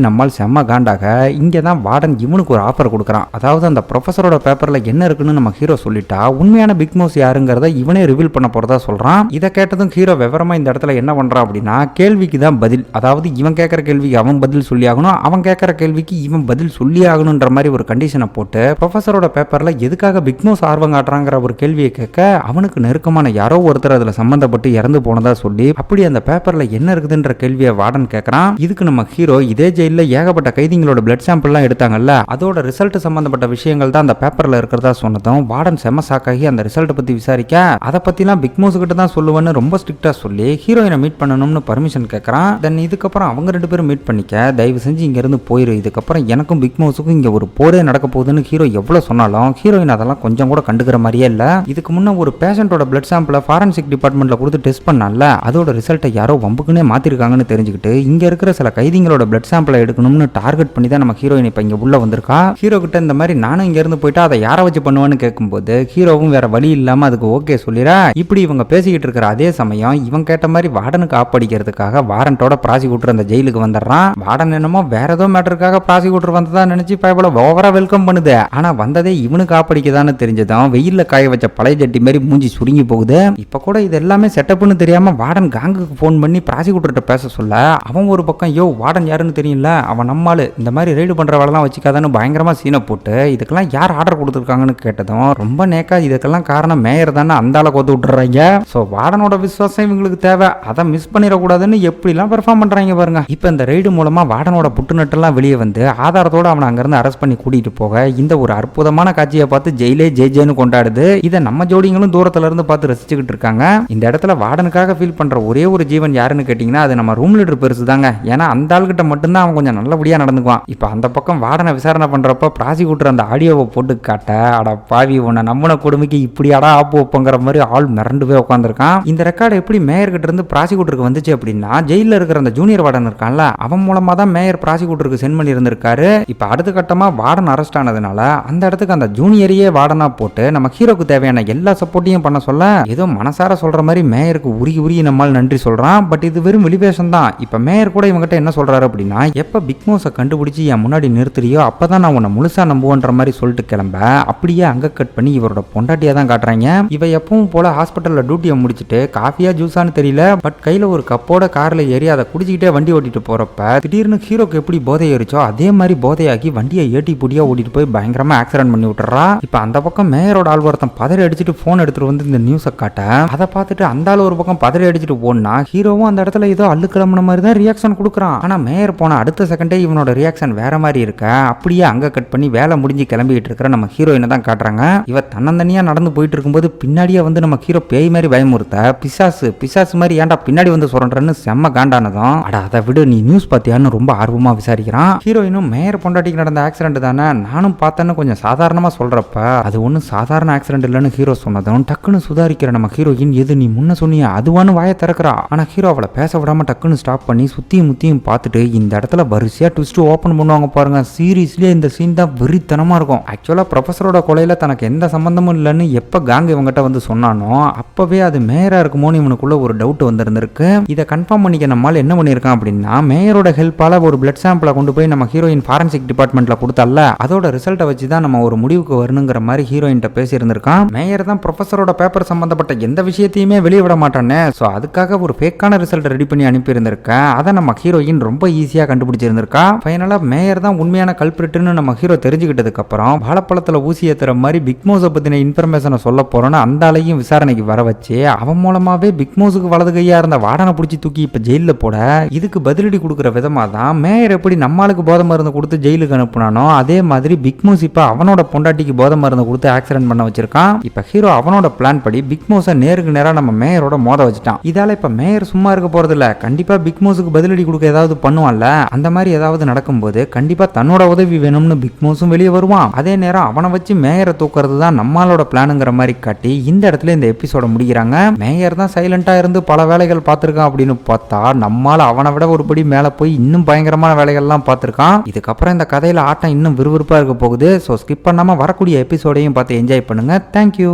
நம்மால் செம்ம காண்டாக இங்கதான் வார்டன் இவனுக்கு ஒரு ஆஃபர் கொடுக்குறான். அதாவது அந்த ப்ரொஃபஸரோட பேப்பர்ல என்ன இருக்குன்னு நம்ம ஹீரோ சொல்லிட்டா உண்மையான பிக் மவுஸ் யாருங்கிறத இவனே ரிவீல் பண்ண போறதா சொல்றான். இதை கேட்டதும் ஹீரோ விவரமா இந்த இடத்துல என்ன பண்றான் அப்படின்னா கேள்விக்கு தான் பதில், அதாவது இவன் கேட்கற கேள்விக்கு அவன் பதில் சொல்லி ஆகணும், அவன் கேட்கற கேள்விக்கு இவன் பதில் சொல்லி ஆகணும்ன்ற மாதிரி ஒரு கண்டிஷனை போட்டு ப்ரொஃபஸரோட பேப்பர்ல எதுக்காக பிக் மவுஸ் ஆர்வம் காட்டுறாங்கிற ஒரு கேள்வியை கேட்க அவனுக்கு நெருக்கமான யாரோ ஒருத்தர் அதுல சம்பந்தப்பட்டு இறந்து போனதா சொல்லி அப்படி அந்த பேப்பர்ல என்ன இருக்குதுன்ற கேள்வியை வார்டன் கேட்கறான். இதுக்கு நம்ம ஹீரோ இதே ஜெயில ஏகப்பட்ட கைதிகளோட பிளட் சாம்பிள்லாம் எடுத்தாங்கல்ல, அதோட ரிசல்ட் சம்பந்தப்பட்ட விஷயங்கள் தான் அந்த பேப்பர்ல இருக்கிறதா சொன்னதும் வார்டன் செம சாக்காகி அந்த ரிசல்ட் பத்தி விசாரிக்க அதை பத்திலாம் பிக் மவுஸ் கிட்ட தான் சொல்லுவேன்னு ரொம்ப ஸ்ட்ரிக்டா சொல்லி ஹீரோயினை மீட் பண்ணணும்னு பர்மிஷன் கேட்கறான். தென் இதுக்கப்புறம் அவங்க 2 பேரும் மீட் பண்ணிக்க தயவு செஞ்சு இங்க இருந்து போயிரு, இதுக்கப்புறம் எனக்கும் பிக் மவுஸுக்கும் இங்க ஒரு போரே நடக்க போகுதுன்னு ஹீரோ எவ்வளவு சொன்னாலும் ஹீரோயின் அதெல்லாம் கொஞ்சம் கூட கண்டுக்கிற மாதிரியே இல்ல. இதுக்கு முன்ன ஒரு பேஷண்டோட பிளட் சாம்பிளை ஃபாரன்சிக் டிபார்ட்மெண்ட்ல கொடுத்து டெஸ்ட் பண்ணால, அதோட ரிசல்ட்டை யாரோ வம்புக்குனே மாத்திருக்காங்கன்னு தெரிஞ்சுக்கிட்டு இங்க இருக்கிற சில கைதிகளோட பிளட் சாம்பிளை எடுக்கணும்னு டார்கெட் பண்ணி தான் நம்ம ஹீரோயின் இப்ப இங்க உள்ள வந்திருக்கா. ஹீரோ கிட்ட இந்த மாதிரி நானும் இங்க இருந்து போயிட்டா அதை யாரை வச்சு பண்ணுவேன்னு கேட்கும்போது ஹீரோவும் வேற வழி இல்லாம அதுக்கு ஓகே சொல்லிடா. இப்படி இவங்க பேசிக்கிட்டு இருக்கிற அதே சமயம் இவன் கேட்ட மாதிரி வார்டனுக்கு ஆப்படிக்கிறதுக்காக வாரண்டோட ப்ராசிக்யூட்டர் அந்த ஜெயிலுக்கு வந்துடுறான். வார்டன் என்னமோ வேற ஏதோ மேட்டருக்காக ப்ராசிக்யூட்டர் வந்ததா நினைச்சு பயபல ஓவரா வெல்கம் பண்ணுது. ஆனா வந்ததே இவனுக்கு ஆப்படிக்கதான்னு தெரிஞ்சதும் வெயில்ல காய வச்ச பழைய ஜட்டி மாதிரி மூஞ்சி சுருங்கி போகுது. இப்ப கூட இது எல்லாமே செட்டப்னு தெரியாம வார்டன் காங்குக்கு போன் பண்ணி ப்ராசிக்யூட்டர்கிட்ட பேச சொல்ல அவன் ஒரு பக்கம் யோ வார்டன் யாருன்னு தெரியல, அவன் நம்மாலு இந்த மாதிரி ரெய்டு பண்ற வேலைலாம் வச்சுக்காதான்னு பயங்கரமா சீனை போட்டு இதுக்கெல்லாம் யார் ஆர்டர் கொடுத்துருக்காங்கன்னு கேட்டதும் ரொம்ப நேக்கா இதுக்கெல்லாம் காரணம் மேயர் தானே அந்த ஆளை கொத்து விட்டுறாங்க. ஸோ வார்டனோட விசுவாசம் இவங்களுக்கு தேவை, அதை மிஸ் பண்ணிடக்கூடாதுன்னு எப்படிலாம் பெர்ஃபார்ம் பண்றாங்க பாருங்க. இப்போ இந்த ரெய்டு மூலமா வார்டனோட புட்டுநட்டெல்லாம் வெளியே வந்து ஆதாரத்தோட அவனை அங்கிருந்து அரெஸ்ட் பண்ணி கூட்டிட்டு போக இந்த ஒரு அற்புதமான காட்சியை பார்த்து ஜெயிலே ஜெய்ஜேன்னு கொண்டாடுது. இதை நம்ம ஜோடிங்களும் தூரத்துல இருந்து பார்த்து ரசிச்சுக்கிட்டு இருக்காங்க. இந்த இடத்துல வார்டனுக்காக ஃபீல் பண்ற ஒரே ஒரு ஜீவன் யாருன்னு கேட்டீங்கன்னா அது நம்ம ரூம் லீடர் பெருசு தாங்க. ஏன்னா அந்த ஆள்கிட்ட மட்டும்தான் அவன் கொஞ்சம் நல்லபடியா நடந்துக்குவான். இப்போ அந்த பக்கம் வார்டனை விசாரணை பண்றப்ப ப்ராசிக்யூட்டர் அந்த ஆடியோவை போட்டு காட்ட அட பாவி உன்னை நம்பின கொடுமைக்கு இப்படி அடா ஆப்பு வைப்பங்கிற மாதிரி ஆள் மிரண்டு போய் உட்காந்துருக்கான். இந்த ரெக்கார்டு எப்படி மேயர் கிட்ட இருந்து ப்ராசிக்யூட்டருக்கு வந்துச்சு அப்படின்னா ஜெயில இருக்கிற அந்த ஜூனியர் வார்டன் இருக்கான்ல அவன் மூலமா தான் மேயர் ப்ராசிக்யூட்டருக்கு சென்ட் பண்ணி இருந்திருக்காரு. இப்போ அடுத்த கட்டமா வார்டன் அரெஸ்ட் ஆனதுனால அந்த இடத்துக்கு அந்த ஜூனியரையே வார்டனா போட்டு நம்ம ஹீரோக்கு தேவையான எல்லா சப்போர்ட்டையும் பண்ண சொல்ல ஏதோ மனசார சொல்ற மாதிரி மேயருக்கு உருகி நம்மால் நன்றி சொல்றான். பட் இது வெறும் வெளிவேஷம் தான். இப்ப மேயர் கூட இவங்கிட்ட என்ன சொல்றாரு அப்படின்னா எப்ப பிக் மவுஸை கண்டுபிடிச்சு என் முன்னாடி நிறுத்துறியோ அப்பதான் நான் உன்னை முழுசா நம்புவன்ற மாதிரி சொல்லிட்டு கிளம்ப அப்படியே அங்க கட் பண்ணி இவரோட பொண்டாட்டியா தான் காட்டுறாங்க. இவ எப்பவும் போல ஹாஸ்பிட்டல்ல டியூட்டியை முடிச்சுட்டு காஃபியா ஜூஸான்னு தெரியல பட் கையில ஒரு கப்போட கார்ல ஏறி அதை குடிச்சிக்கிட்டே வண்டி ஓட்டிட்டு போறப்ப திடீர்னு ஹீரோக்கு எப்படி போதை ஏறிச்சோ அதே மாதிரி போதையாக்கி வண்டியை ஏட்டி புடியா ஓட்டிட்டு போய் பயங்கரமா ஆக்சிடென்ட் பண்ணி விட்டுறா. இப்ப அந்த பக்கம் மேயரோட ஆழ்வார்த்தம் பதறி அடிச்சுட்டு போன் எடுத்துட்டு வந்து இந்த நியூஸை காட்ட அதை பார்த்துட்டு அந்த ஆள் ஒரு பக்கம் பதறி அடிச்சுட்டு போனா ஹீரோவும் அந்த இடத்துல ஏதோ அள்ளு கிளம்புன மாதிரி தான் ரியாக்ஷன் கொடுக்குறான். ஆனா மேயர் போன அடுத்த செகண்டே இவனோட ரியாக்ஷன் வேற மாதிரி இருக்க அப்படியே அங்க கட் பண்ணி வேலை முடிஞ்சு கிளம்பிட்டு இருக்கிற நம்ம ஹீரோயினை தான் காட்டுறாங்க. இவ தன்னந்தனியா நடந்து போயிட்டு இருக்கும்போது பின்னாடியே வந்து நம்ம ஹீரோ பேய் மாதிரி பயமுறுத்த பிசாசு மாதிரி ஏன்டா பின்னாடி வந்து சொல்றன்னு செம்ம காண்டானதும் அட அதை விட நீ நியூஸ் பாத்தியான்னு ரொம்ப ஆர்வமா விசாரிக்கிறான். ஹீரோயினும் மேயர் பொண்டாட்டிக்கு நடந்த ஆக்சிடென்ட் தானே நானும் பார்த்தேன்னு கொஞ்சம் சாதாரணமா சொல்றப்ப அது ஒன்னும் சாதாரண ஆக்சிடென்ட் இல்லைன்னு ஹீரோ சொன்னதும் டக்குன்னு சுதாரிக்கிற நம்ம ஹீரோயின் எது நீ முன்ன சொன்னிய அதுவான்னு வாயை திறக்கிறா. ஆனா ஹீரோ அவளை பேச விடாம டக்குன்னு ஸ்டாப் பண்ணி சுத்தியும் முத்தியும் பார்த்துட்டு இந்த இடத்துல வரிசையா ட்விஸ்ட் ஓபன் பண்ணுவாங்க பாருங்க. சீரியஸ்லயே இந்த சீன் தான் வெறித்தனமா இருக்கும். ஆக்சுவலா ப்ரொஃபஸரோட கொலையில தனக்கு எந்த சம்பந்தமும் இல்லைன்னு எப்ப காங் இவங்கிட்ட வந்து சொன்னானோ அப்பவே அது மேயரா இருக்குமோன்னு இவனுக்குள்ள ஒரு டவுட் வந்திருந்திருக்கு. இதை கன்ஃபார்ம் பண்ணிக்க நம்மால் என்ன பண்ணியிருக்கான் அப்படின்னா மேயரோட ஹெல்ப்பால ஒரு பிளட் சாம்பிளை கொண்டு போய் நம்ம ஹீரோயின் ஃபாரன்சிக் டிபார்ட்மெண்ட்ல கொடுத்தால அதோட ரிசல்ட்டை வச்சு தான் நம்ம ஒரு முடிவுக்கு வரணுங்கிற மாதிரி ஹீரோயின்ட்ட பேசி இருந்திருக்கான். மேயர் தான் ப்ரொஃபஸரோட பேப்பர் சம்பந்தப்பட்ட எந்த விஷயத்தையுமே வெளியே விட மாட்டானே. ஸோ அதுக்காக ஒரு ஃபேக்கான ரிசல்ட் ரெடி பண்ணி அனுப்பி இருந்திருக்கேன். அதை நம்ம ஹீரோயின் ரொம்ப ஈஸியா கண்டுபிடிச்சிருந்திருக்கா. ஃபைனலா மேயர் தான் உண்மையான கல்பிரிட்டுன்னு நம்ம ஹீரோ தெரிஞ்சுக்கிட்டதுக்கு அப்புறம் வாழைப்பழத்துல ஊசி ஏத்துற மாதிரி பிக் மவுஸை பத்தின இன்ஃபர்மேஷனை சொல்ல போறோன்னு அந்த ஆளையும் விசாரணைக்கு வர வச்சு அவன் மூலமாவே பிக் மவுஸுக்கு வலது கையா இருந்த வாடனை பிடிச்சி தூக்கி இப்ப ஜெயில போட இதுக்கு பதிலடி கொடுக்குற விதமா தான் மேயர் எப்படி நம்மளுக்கு போதை மருந்து கொடுத்து ஜெயிலுக்கு அனுப்புனானோ அதே மாதிரி பிக் மவுஸ் இப்ப அவனோட பொண்டாட்டிக்கு போதை மருந்து கொடுத்து ஆக்சிடென்ட் பண்ண வச்சிருக்கான். இப்ப ஹீரோ அவனோட பிளான் படி பிக் மவுஸை நேருக்கு நேரா நம்ம மேயரோட மோத வச்சுட்டான். இதால இப்ப மேயர் சும்மா இருக்க போறது இல்ல, கண்டிப்பா பிக் மவுஸுக்கு பதிலடி கொடுக்க ஏதாவது பண்ணுவான்ல. அந்த மாதிரி ஏதாவது நடக்கும்போது கண்டிப்பா தன்னோட உதவி வேணும்னு பிக் மவுஸும் வெளியே வருவான். அதே நேரம் அவனை வச்சு மேயரை தூக்குறது தான் நம்மளோட பிளானுங்கிற மாதிரி காட்டி இந்த இடத்துல இந்த எபிசோட முடிக்கிறாங்க. மேயர் தான் சைலண்டா இருந்து பல வேலைகள் பார்த்திருக்கான் அப்படின்னு பார்த்தா நம்மால அவனை விட ஒருபடி மேல போய் இன்னும் பயங்கரமான வேலைகள்லாம் பார்த்திருக்கான். இதுக்கப்புறம் இந்த கதையில ஆட்டம் இன்னும் விறுவிறுப்பா இருக்க போகுது. ஸோ ஸ்கிப் பண்ணாம வரக்கூடிய எபிசோடையும் பார்த்து என்ஜாய் பண்ணுங்க. தேங்க்யூ.